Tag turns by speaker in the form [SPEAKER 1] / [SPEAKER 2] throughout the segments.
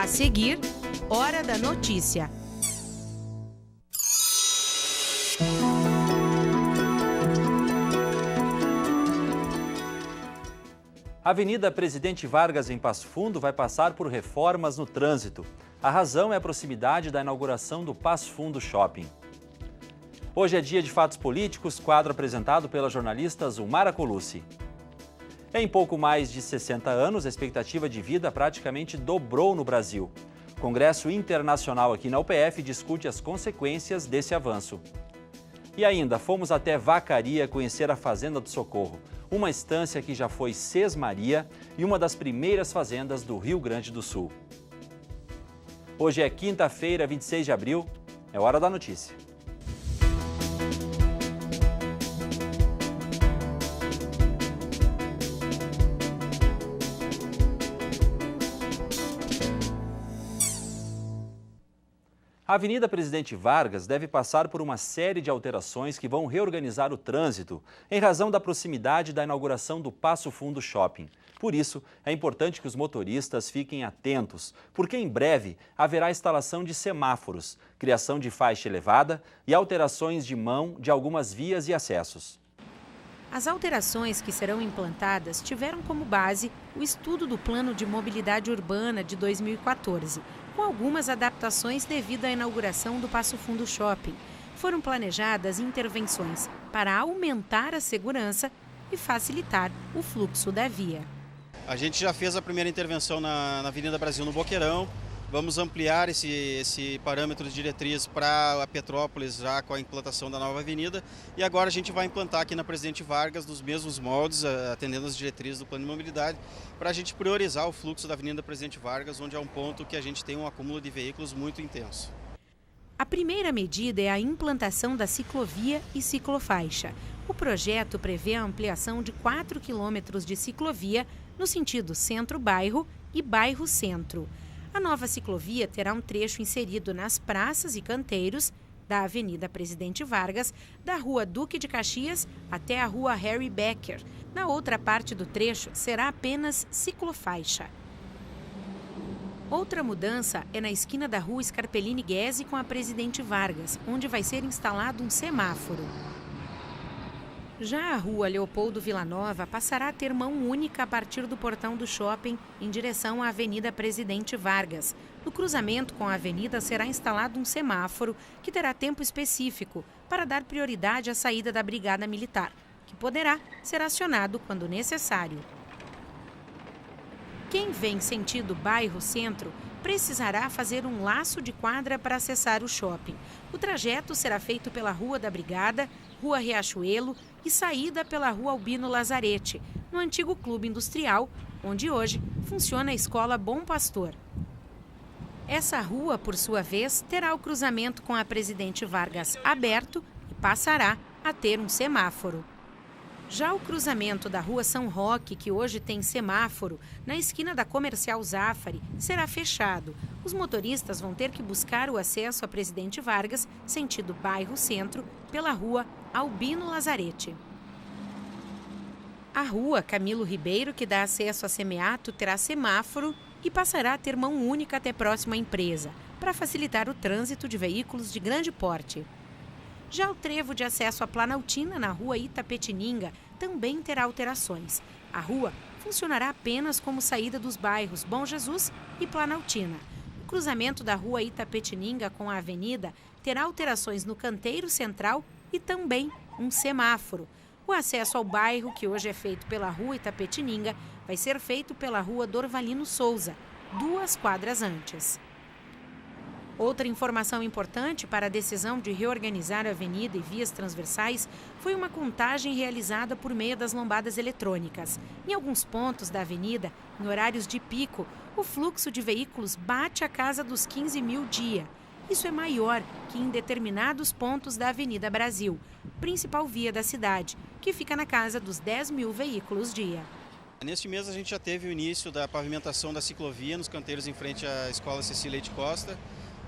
[SPEAKER 1] A seguir, Hora da Notícia.
[SPEAKER 2] A Avenida Presidente Vargas, em Passo Fundo, vai passar por reformas no trânsito. A razão é a proximidade da inauguração do Passo Fundo Shopping. Hoje é dia de fatos políticos, quadro apresentado pela jornalista Zulmara Colucci. Em pouco mais de 60 anos, a expectativa de vida praticamente dobrou no Brasil. O Congresso Internacional aqui na UPF discute as consequências desse avanço. E ainda, fomos até Vacaria conhecer a Fazenda do Socorro, uma estância que já foi sesmaria e uma das primeiras fazendas do Rio Grande do Sul. Hoje é quinta-feira, 26 de abril, é Hora da Notícia. A Avenida Presidente Vargas deve passar por uma série de alterações que vão reorganizar o trânsito, em razão da proximidade da inauguração do Passo Fundo Shopping. Por isso, é importante que os motoristas fiquem atentos, porque em breve haverá instalação de semáforos, criação de faixa elevada e alterações de mão de algumas vias e acessos.
[SPEAKER 1] As alterações que serão implantadas tiveram como base o estudo do Plano de Mobilidade Urbana de 2014, com algumas adaptações devido à inauguração do Passo Fundo Shopping. Foram planejadas intervenções para aumentar a segurança e facilitar o fluxo da via.
[SPEAKER 3] A gente já fez a primeira intervenção na Avenida Brasil, no Boqueirão. Vamos ampliar esse parâmetro de diretriz para a Petrópolis, já com a implantação da nova avenida. E agora a gente vai implantar aqui na Presidente Vargas, nos mesmos moldes, atendendo as diretrizes do Plano de Mobilidade, para a gente priorizar o fluxo da Avenida Presidente Vargas, onde é um ponto que a gente tem um acúmulo de veículos muito intenso.
[SPEAKER 1] A primeira medida é a implantação da ciclovia e ciclofaixa. O projeto prevê a ampliação de 4 quilômetros de ciclovia no sentido centro-bairro e bairro-centro. A nova ciclovia terá um trecho inserido nas praças e canteiros da Avenida Presidente Vargas, da Rua Duque de Caxias até a Rua Harry Becker. Na outra parte do trecho será apenas ciclofaixa. Outra mudança é na esquina da Rua Scarpellini Guese com a Presidente Vargas, onde vai ser instalado um semáforo. Já a Rua Leopoldo Villanova passará a ter mão única a partir do portão do shopping em direção à Avenida Presidente Vargas. No cruzamento com a avenida será instalado um semáforo que terá tempo específico para dar prioridade à saída da Brigada Militar, que poderá ser acionado quando necessário. Quem vem sentido bairro-centro precisará fazer um laço de quadra para acessar o shopping. O trajeto será feito pela Rua da Brigada, Rua Riachuelo e saída pela Rua Albino Lazarete, no antigo Clube Industrial, onde hoje funciona a Escola Bom Pastor. Essa rua, por sua vez, terá o cruzamento com a Presidente Vargas aberto e passará a ter um semáforo. Já o cruzamento da Rua São Roque, que hoje tem semáforo, na esquina da Comercial Zafari, será fechado. Os motoristas vão ter que buscar o acesso à Presidente Vargas, sentido bairro-centro, pela Rua Albino Lazarete. A Rua Camilo Ribeiro, que dá acesso a Semeato, terá semáforo e passará a ter mão única até próxima à empresa, para facilitar o trânsito de veículos de grande porte. Já o trevo de acesso à Planaltina, na Rua Itapetininga, também terá alterações. A rua funcionará apenas como saída dos bairros Bom Jesus e Planaltina. O cruzamento da Rua Itapetininga com a avenida terá alterações no canteiro central e também um semáforo. O acesso ao bairro, que hoje é feito pela Rua Itapetininga, vai ser feito pela Rua Dorvalino Souza, 2 quadras antes. Outra informação importante para a decisão de reorganizar a avenida e vias transversais foi uma contagem realizada por meio das lombadas eletrônicas. Em alguns pontos da avenida, em horários de pico, o fluxo de veículos bate a casa dos 15 mil dia. Isso é maior que em determinados pontos da Avenida Brasil, principal via da cidade, que fica na casa dos 10 mil veículos dia.
[SPEAKER 3] Neste mês a gente já teve o início da pavimentação da ciclovia nos canteiros em frente à Escola Cecília Leite Costa.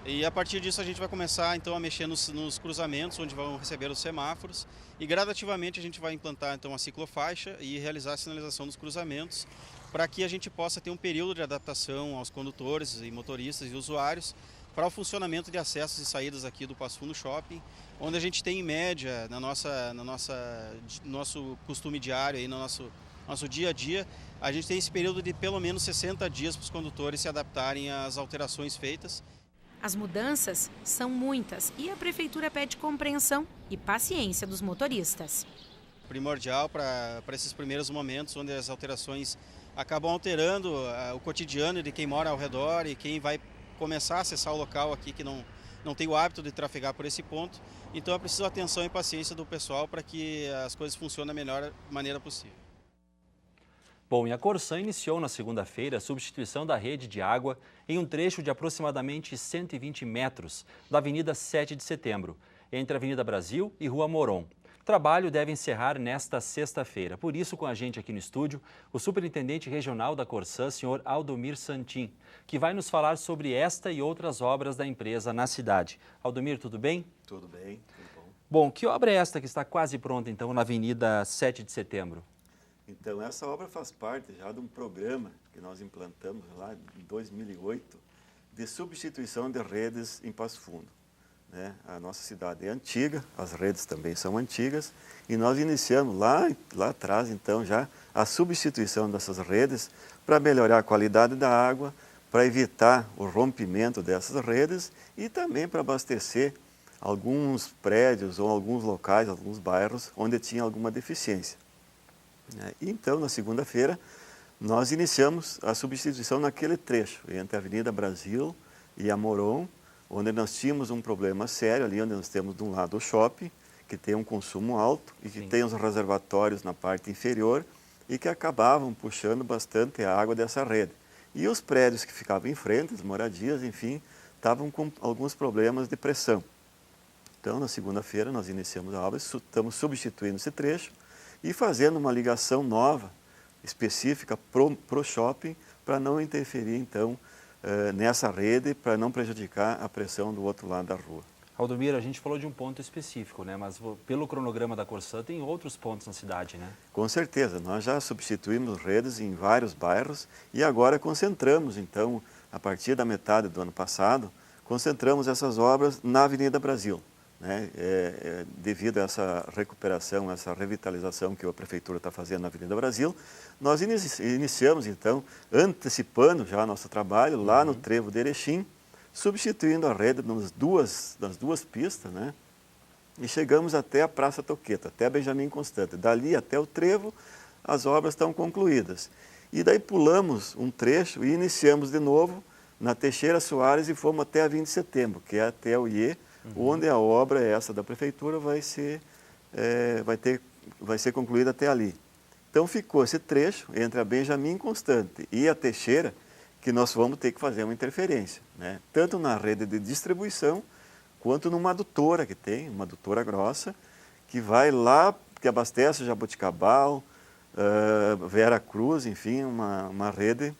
[SPEAKER 3] E a partir disso a gente vai começar então a mexer nos cruzamentos, onde vão receber os semáforos. E gradativamente a gente vai implantar então a ciclofaixa e realizar a sinalização dos cruzamentos para que a gente possa ter um período de adaptação aos condutores e motoristas e usuários para o funcionamento de acessos e saídas aqui do Passo Fundo Shopping, onde a gente tem em média, no nosso costume diário, aí, no nosso dia a dia, a gente tem esse período de pelo menos 60 dias para os condutores se adaptarem às alterações feitas.
[SPEAKER 1] As mudanças são muitas e a Prefeitura pede compreensão e paciência dos motoristas.
[SPEAKER 3] Primordial para esses primeiros momentos, onde as alterações acabam alterando o cotidiano de quem mora ao redor e quem vai começar a acessar o local aqui que não tem o hábito de trafegar por esse ponto. Então é preciso atenção e paciência do pessoal para que as coisas funcionem da melhor maneira possível.
[SPEAKER 2] Bom, e a Corsan iniciou na segunda-feira a substituição da rede de água em um trecho de aproximadamente 120 metros da Avenida 7 de Setembro, entre a Avenida Brasil e Rua Moron. O trabalho deve encerrar nesta sexta-feira. Por isso, com a gente aqui no estúdio, o superintendente regional da Corsan, senhor Aldomir Santin, que vai nos falar sobre esta e outras obras da empresa na cidade. Aldomir, tudo bem?
[SPEAKER 4] Tudo bem, tudo bom.
[SPEAKER 2] Bom, que obra é esta que está quase pronta, então, na Avenida 7 de Setembro?
[SPEAKER 4] Então, essa obra faz parte já de um programa que nós implantamos lá em 2008 de substituição de redes em Passo Fundo. A nossa cidade é antiga, as redes também são antigas, e nós iniciamos lá atrás, então, já a substituição dessas redes para melhorar a qualidade da água, para evitar o rompimento dessas redes e também para abastecer alguns prédios ou alguns locais, alguns bairros onde tinha alguma deficiência. Então, na segunda-feira, nós iniciamos a substituição naquele trecho, entre a Avenida Brasil e a Moron, onde nós tínhamos um problema sério, ali onde nós temos de um lado o shopping, que tem um consumo alto e que tem os reservatórios na parte inferior e que acabavam puxando bastante a água dessa rede. E os prédios que ficavam em frente, as moradias, enfim, estavam com alguns problemas de pressão. Então, na segunda-feira, nós iniciamos a obra, estamos substituindo esse trecho e fazendo uma ligação nova, específica para o shopping, para não interferir, então, nessa rede, para não prejudicar a pressão do outro lado da rua.
[SPEAKER 2] Aldomir, a gente falou de um ponto específico, né? Mas pelo cronograma da Corsan tem outros pontos na cidade, né?
[SPEAKER 4] Com certeza, nós já substituímos redes em vários bairros e agora concentramos, então, a partir da metade do ano passado, concentramos essas obras na Avenida Brasil. Devido a essa recuperação, essa revitalização que a Prefeitura está fazendo na Avenida Brasil, nós iniciamos, então, antecipando já nosso trabalho lá no Trevo de Erechim, substituindo a rede nas duas pistas, e chegamos até a Praça Toqueta, até Benjamin Constant. Dali até o Trevo, as obras estão concluídas. E daí pulamos um trecho e iniciamos de novo na Teixeira Soares e fomos até a 20 de setembro, que é até o IE, onde a obra essa da Prefeitura vai ser concluída até ali. Então ficou esse trecho entre a Benjamin Constante e a Teixeira, que nós vamos ter que fazer uma interferência, tanto na rede de distribuição, quanto numa adutora que tem, uma adutora grossa, que vai lá, que abastece Jaboticabal, Vera Cruz, enfim, uma rede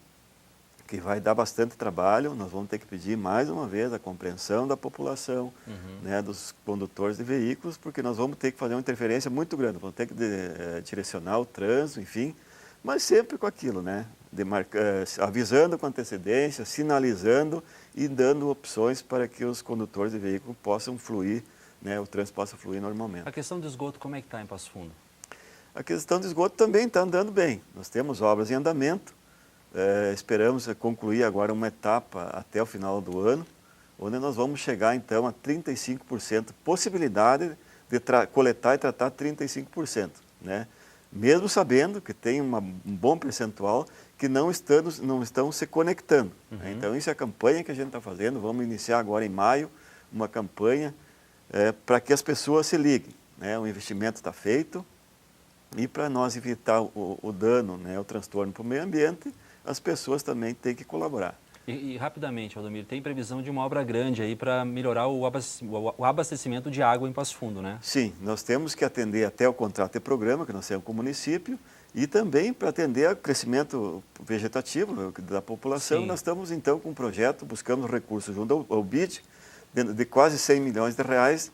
[SPEAKER 4] que vai dar bastante trabalho. Nós vamos ter que pedir mais uma vez a compreensão da população, dos condutores de veículos, porque nós vamos ter que fazer uma interferência muito grande, vamos ter que direcionar o trânsito, enfim, mas sempre com aquilo, avisando com antecedência, sinalizando e dando opções para que os condutores de veículos possam fluir, o trânsito possa fluir normalmente.
[SPEAKER 2] A questão do esgoto, como é que está em Passo Fundo?
[SPEAKER 4] A questão do esgoto também está andando bem. Nós temos obras em andamento. Esperamos concluir agora uma etapa até o final do ano, onde nós vamos chegar então a 35%, possibilidade de coletar e tratar 35%, mesmo sabendo que tem um bom percentual que não estão se conectando. Então isso é a campanha que a gente está fazendo, vamos iniciar agora em maio uma campanha para que as pessoas se liguem. O investimento está feito e para nós evitar o dano, o transtorno para o meio ambiente, as pessoas também têm que colaborar.
[SPEAKER 2] E rapidamente, Aldomir, tem previsão de uma obra grande aí para melhorar o abastecimento de água em Passo Fundo, né?
[SPEAKER 4] Sim, nós temos que atender até o contrato de programa que nós temos com o município e também para atender ao crescimento vegetativo da população. Sim. Nós estamos então com um projeto, buscamos recursos junto ao BID de quase 100 milhões de reais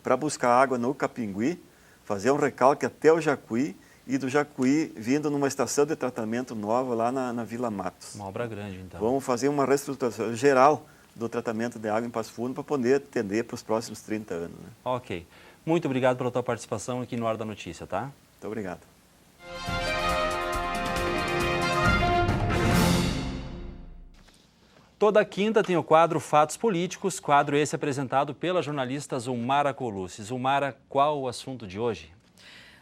[SPEAKER 4] para buscar água no Capingui, fazer um recalque até o Jacuí e do Jacuí vindo numa estação de tratamento nova lá na Vila Matos.
[SPEAKER 2] Uma obra grande, então.
[SPEAKER 4] Vamos fazer uma reestruturação geral do tratamento de água em Passo Fundo para poder atender para os próximos 30 anos. Né?
[SPEAKER 2] Ok. Muito obrigado pela tua participação aqui no Hora da Notícia, tá?
[SPEAKER 4] Muito obrigado.
[SPEAKER 2] Toda quinta tem o quadro Fatos Políticos, quadro esse apresentado pela jornalista Zulmara Colucci. Zulmara, qual o assunto de hoje?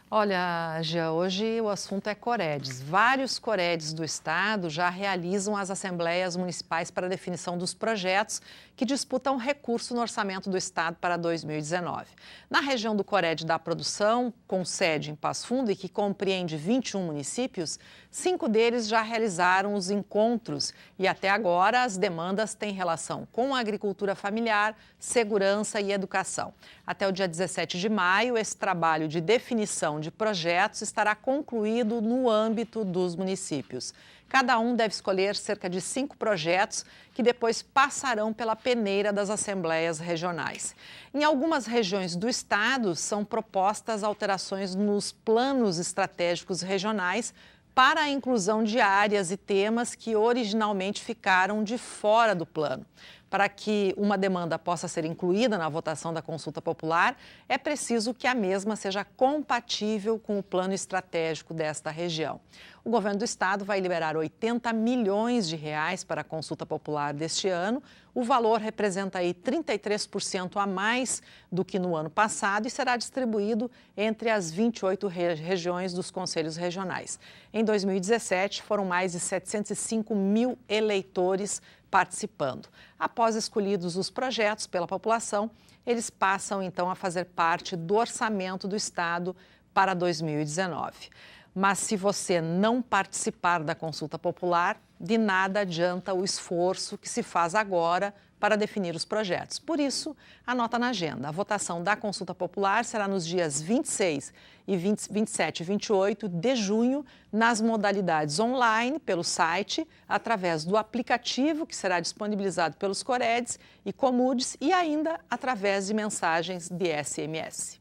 [SPEAKER 5] Olha, Gia, hoje o assunto é Coredes. Vários Coredes do estado já realizam as assembleias municipais para definição dos projetos que disputam recurso no orçamento do estado para 2019. Na região do Cored da Produção, com sede em Passo Fundo e que compreende 21 municípios, 5 deles já realizaram os encontros e até agora as demandas têm relação com a agricultura familiar, segurança e educação. Até o dia 17 de maio, esse trabalho de definição de projetos estará concluído no âmbito dos municípios. Cada um deve escolher cerca de 5 projetos que depois passarão pela peneira das assembleias regionais. Em algumas regiões do estado, são propostas alterações nos planos estratégicos regionais para a inclusão de áreas e temas que originalmente ficaram de fora do plano. Para que uma demanda possa ser incluída na votação da consulta popular, é preciso que a mesma seja compatível com o plano estratégico desta região. O governo do estado vai liberar 80 milhões de reais para a consulta popular deste ano. O valor representa aí 33% a mais do que no ano passado e será distribuído entre as 28 regiões dos conselhos regionais. Em 2017, foram mais de 705 mil eleitores participando. Após escolhidos os projetos pela população, eles passam então a fazer parte do orçamento do estado para 2019. Mas se você não participar da consulta popular, de nada adianta o esforço que se faz agora para definir os projetos. Por isso, anota na agenda. A votação da consulta popular será nos dias 26 e 27 e 28 de junho, nas modalidades online, pelo site, através do aplicativo que será disponibilizado pelos Coredes e Comudes e ainda através de mensagens de SMS.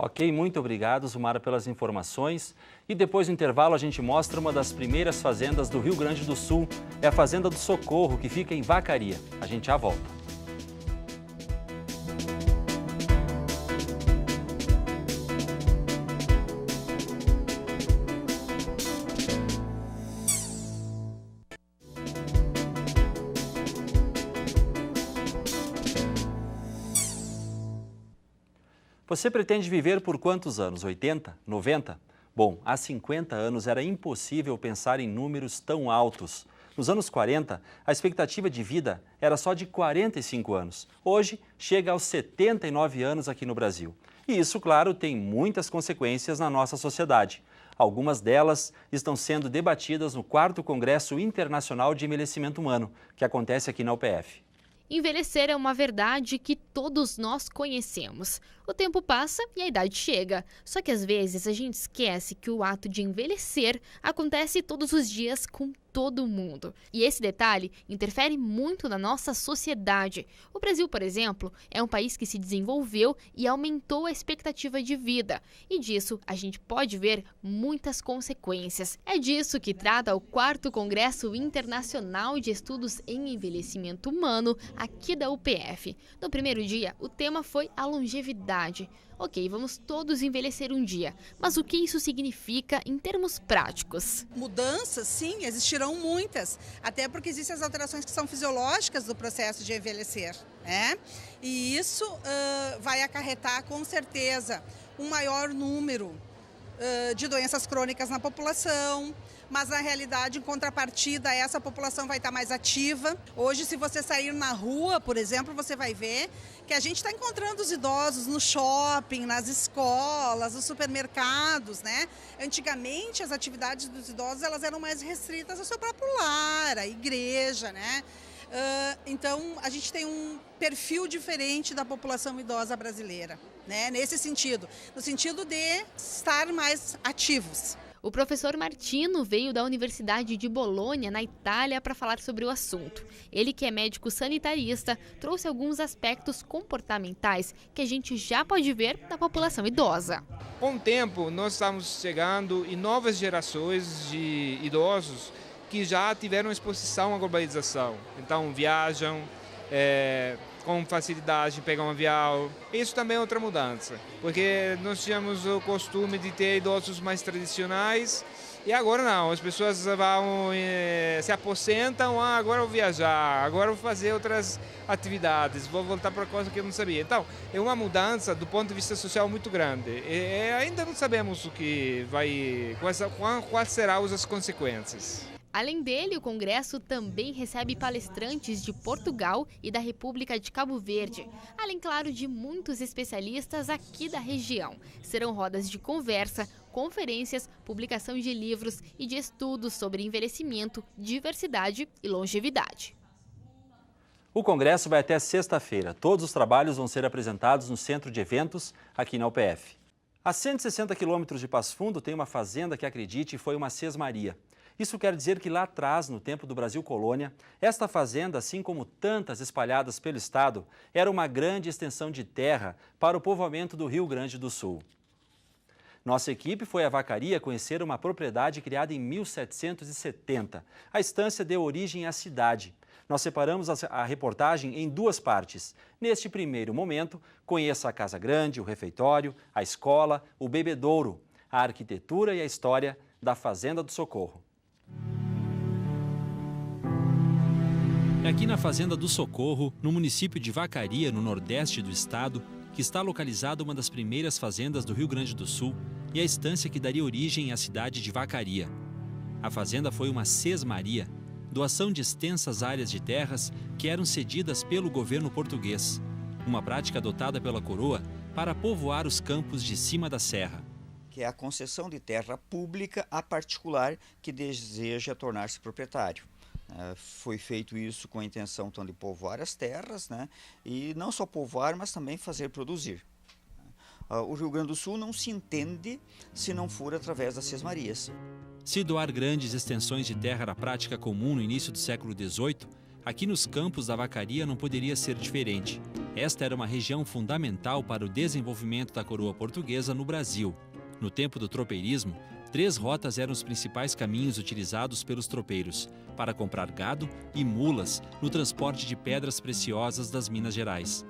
[SPEAKER 2] Ok, muito obrigado, Zulmara, pelas informações. E depois do intervalo a gente mostra uma das primeiras fazendas do Rio Grande do Sul. É a Fazenda do Socorro, que fica em Vacaria. A gente já volta. Você pretende viver por quantos anos? 80? 90? Bom, há 50 anos era impossível pensar em números tão altos. Nos anos 40, a expectativa de vida era só de 45 anos. Hoje, chega aos 79 anos aqui no Brasil. E isso, claro, tem muitas consequências na nossa sociedade. Algumas delas estão sendo debatidas no 4º Congresso Internacional de Envelhecimento Humano, que acontece aqui na UPF.
[SPEAKER 6] Envelhecer é uma verdade que todos nós conhecemos. O tempo passa e a idade chega. Só que às vezes a gente esquece que o ato de envelhecer acontece todos os dias com todo mundo. E esse detalhe interfere muito na nossa sociedade. O Brasil, por exemplo, é um país que se desenvolveu e aumentou a expectativa de vida. E disso a gente pode ver muitas consequências. É disso que trata o 4º Congresso Internacional de Estudos em Envelhecimento Humano aqui da UPF. No primeiro dia, o tema foi a longevidade. Ok, vamos todos envelhecer um dia, mas o que isso significa em termos práticos?
[SPEAKER 7] Mudanças, sim, existirão muitas, até porque existem as alterações que são fisiológicas do processo de envelhecer, né? E isso vai acarretar, com certeza, um maior número de doenças crônicas na população, mas na realidade, em contrapartida, essa população vai estar mais ativa. Hoje, se você sair na rua, por exemplo, você vai ver que a gente está encontrando os idosos no shopping, nas escolas, nos supermercados, né? Antigamente, as atividades dos idosos elas eram mais restritas ao seu próprio lar, à igreja, né? Então, a gente tem um perfil diferente da população idosa brasileira, né? Nesse sentido, no sentido de estar mais ativos.
[SPEAKER 6] O professor Martino veio da Universidade de Bolonha, na Itália, para falar sobre o assunto. Ele, que é médico sanitarista, trouxe alguns aspectos comportamentais que a gente já pode ver na população idosa.
[SPEAKER 8] Com o tempo, nós estamos chegando em novas gerações de idosos que já tiveram exposição à globalização. Então, viajam com facilidade, pegam um avião. Isso também é outra mudança, porque nós tínhamos o costume de ter idosos mais tradicionais e agora não, as pessoas vão, se aposentam, agora vou viajar, agora vou fazer outras atividades, vou voltar para coisa que eu não sabia. Então, é uma mudança do ponto de vista social muito grande. Ainda não sabemos o que quais serão as consequências.
[SPEAKER 6] Além dele, o Congresso também recebe palestrantes de Portugal e da República de Cabo Verde, além, claro, de muitos especialistas aqui da região. Serão rodas de conversa, conferências, publicação de livros e de estudos sobre envelhecimento, diversidade e longevidade.
[SPEAKER 2] O Congresso vai até sexta-feira. Todos os trabalhos vão ser apresentados no Centro de Eventos, aqui na UPF. A 160 quilômetros de Passo Fundo tem uma fazenda que, acredite, foi uma sesmaria. Isso quer dizer que lá atrás, no tempo do Brasil Colônia, esta fazenda, assim como tantas espalhadas pelo estado, era uma grande extensão de terra para o povoamento do Rio Grande do Sul. Nossa equipe foi à Vacaria conhecer uma propriedade criada em 1770. A estância deu origem à cidade. Nós separamos a reportagem em duas partes. Neste primeiro momento, conheça a Casa Grande, o refeitório, a escola, o bebedouro, a arquitetura e a história da Fazenda do Socorro. É aqui na Fazenda do Socorro, no município de Vacaria, no nordeste do estado, que está localizada uma das primeiras fazendas do Rio Grande do Sul e a estância que daria origem à cidade de Vacaria. A fazenda foi uma sesmaria, doação de extensas áreas de terras que eram cedidas pelo governo português, uma prática adotada pela coroa para povoar os campos de cima da serra.
[SPEAKER 9] Que é a concessão de terra pública a particular que deseja tornar-se proprietário. Foi feito isso com a intenção então, de povoar as terras, né? E não só povoar, mas também fazer produzir. O Rio Grande do Sul não se entende se não for através das sesmarias.
[SPEAKER 2] Se doar grandes extensões de terra era prática comum no início do século XVIII, aqui nos campos da Vacaria não poderia ser diferente. Esta era uma região fundamental para o desenvolvimento da coroa portuguesa no Brasil. No tempo do tropeirismo, 3 rotas eram os principais caminhos utilizados pelos tropeiros para comprar gado e mulas no transporte de pedras preciosas das Minas Gerais.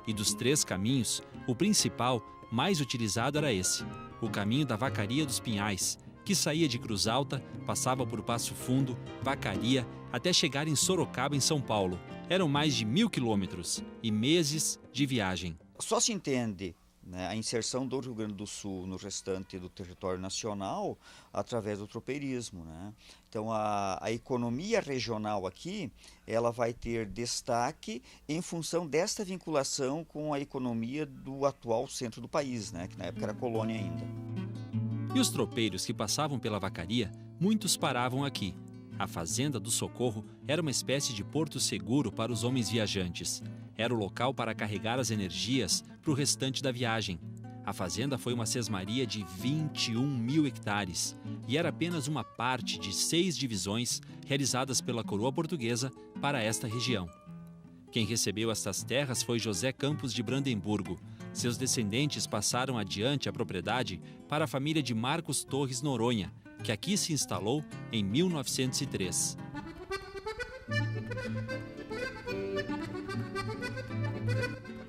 [SPEAKER 2] E dos 3 caminhos, o principal, mais utilizado era esse, o caminho da Vacaria dos Pinhais, que saía de Cruz Alta, passava por Passo Fundo, Vacaria, até chegar em Sorocaba, em São Paulo. Eram mais de 1000 quilômetros e meses de viagem.
[SPEAKER 9] Só se entende a inserção do Rio Grande do Sul no restante do território nacional através do tropeirismo, né? Então a economia regional aqui ela vai ter destaque em função desta vinculação com a economia do atual centro do país, né? Que na época era colônia ainda.
[SPEAKER 2] E os tropeiros que passavam pela Vacaria, muitos paravam aqui. A Fazenda do Socorro era uma espécie de porto seguro para os homens viajantes. Era o local para carregar as energias para o restante da viagem. A fazenda foi uma sesmaria de 21.000 hectares e era apenas uma parte de 6 divisões realizadas pela coroa portuguesa para esta região. Quem recebeu estas terras foi José Campos de Brandemburgo. Seus descendentes passaram adiante a propriedade para a família de Marcos Torres Noronha, que aqui se instalou em 1903.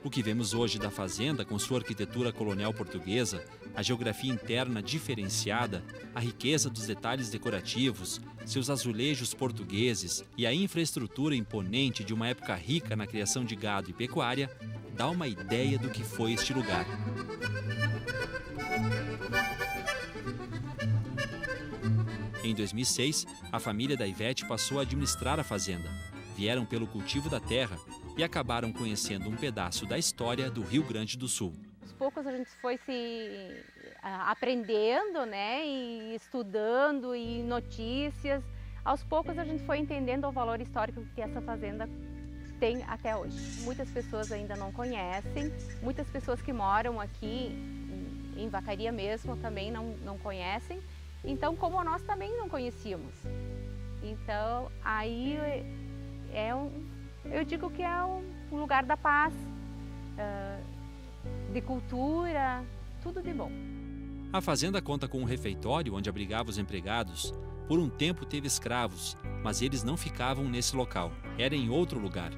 [SPEAKER 2] O que vemos hoje da fazenda, com sua arquitetura colonial portuguesa, a geografia interna diferenciada, a riqueza dos detalhes decorativos, seus azulejos portugueses e a infraestrutura imponente de uma época rica na criação de gado e pecuária, dá uma ideia do que foi este lugar. Em 2006, a família da Ivete passou a administrar a fazenda. Vieram pelo cultivo da terra e acabaram conhecendo um pedaço da história do Rio Grande do Sul.
[SPEAKER 10] Aos poucos a gente foi se aprendendo, né, e estudando e notícias. Aos poucos a gente foi entendendo o valor histórico que essa fazenda tem até hoje. Muitas pessoas ainda não conhecem, muitas pessoas que moram aqui em Vacaria mesmo também não conhecem. Então, como nós também não conhecíamos. Então, aí eu digo que é um lugar da paz, de cultura, tudo de bom.
[SPEAKER 2] A fazenda conta com um refeitório onde abrigava os empregados. Por um tempo teve escravos, mas eles não ficavam nesse local, era em outro lugar.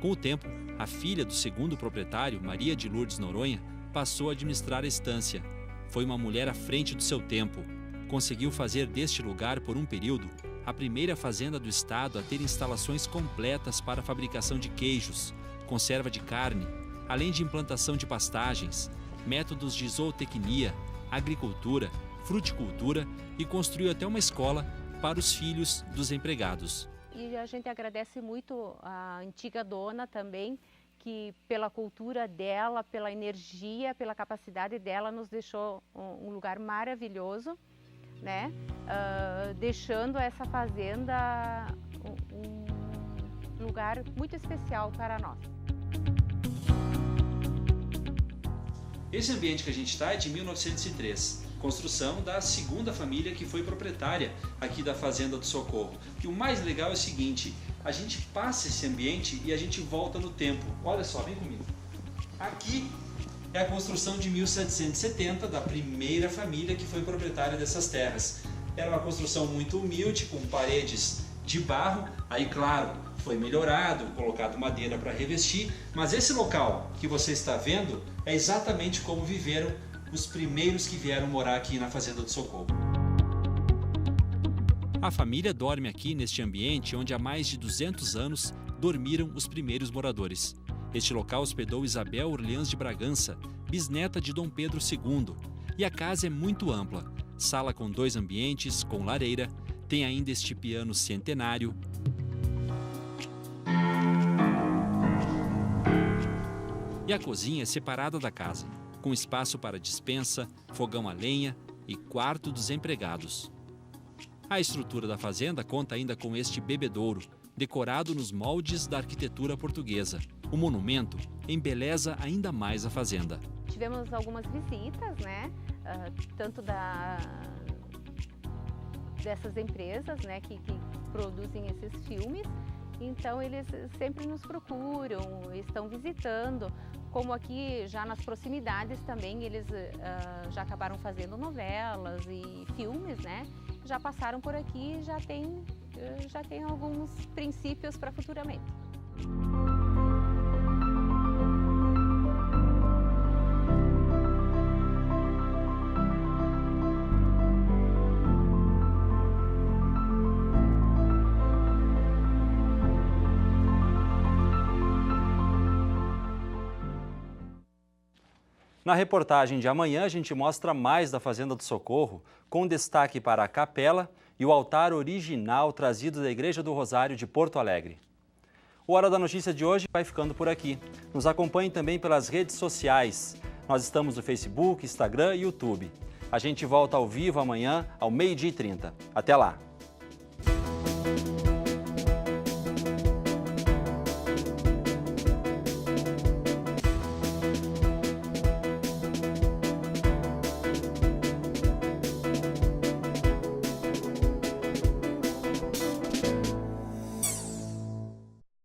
[SPEAKER 2] Com o tempo, a filha do segundo proprietário, Maria de Lourdes Noronha, passou a administrar a estância. Foi uma mulher à frente do seu tempo. Conseguiu fazer deste lugar, por um período, a primeira fazenda do estado a ter instalações completas para a fabricação de queijos, conserva de carne, além de implantação de pastagens, métodos de zootecnia, agricultura, fruticultura e construiu até uma escola para os filhos dos empregados.
[SPEAKER 10] E a gente agradece muito a antiga dona também, que pela cultura dela, pela energia, pela capacidade dela, nos deixou um lugar maravilhoso, né? Deixando essa fazenda um lugar muito especial para nós.
[SPEAKER 2] Esse ambiente que a gente está é de 1903, construção da segunda família que foi proprietária aqui da Fazenda do Socorro. E o mais legal é o seguinte, a gente passa esse ambiente e a gente volta no tempo. Olha só, vem comigo. Aqui é a construção de 1770 da primeira família que foi proprietária dessas terras. Era uma construção muito humilde, com paredes de barro, aí claro, foi melhorado, colocado madeira para revestir, mas esse local que você está vendo é exatamente como viveram os primeiros que vieram morar aqui na Fazenda do Socorro. A família dorme aqui neste ambiente onde há mais de 200 anos dormiram os primeiros moradores. Este local hospedou Isabel Orleans de Bragança, bisneta de Dom Pedro II, e a casa é muito ampla, sala com 2 ambientes, com lareira, tem ainda este piano centenário, e a cozinha é separada da casa, com espaço para despensa, fogão a lenha e quarto dos empregados. A estrutura da fazenda conta ainda com este bebedouro, decorado nos moldes da arquitetura portuguesa. O monumento embeleza ainda mais a fazenda.
[SPEAKER 10] Tivemos algumas visitas, né? Tanto dessas empresas, né, que produzem esses filmes. Então eles sempre nos procuram, estão visitando. Como aqui já nas proximidades também eles já acabaram fazendo novelas e filmes, né? Já passaram por aqui e já tem alguns princípios para futuramente.
[SPEAKER 2] Na reportagem de amanhã, a gente mostra mais da Fazenda do Socorro, com destaque para a capela e o altar original trazido da Igreja do Rosário de Porto Alegre. O Hora da Notícia de hoje vai ficando por aqui. Nos acompanhe também pelas redes sociais. Nós estamos no Facebook, Instagram e YouTube. A gente volta ao vivo amanhã, ao 12h30. Até lá!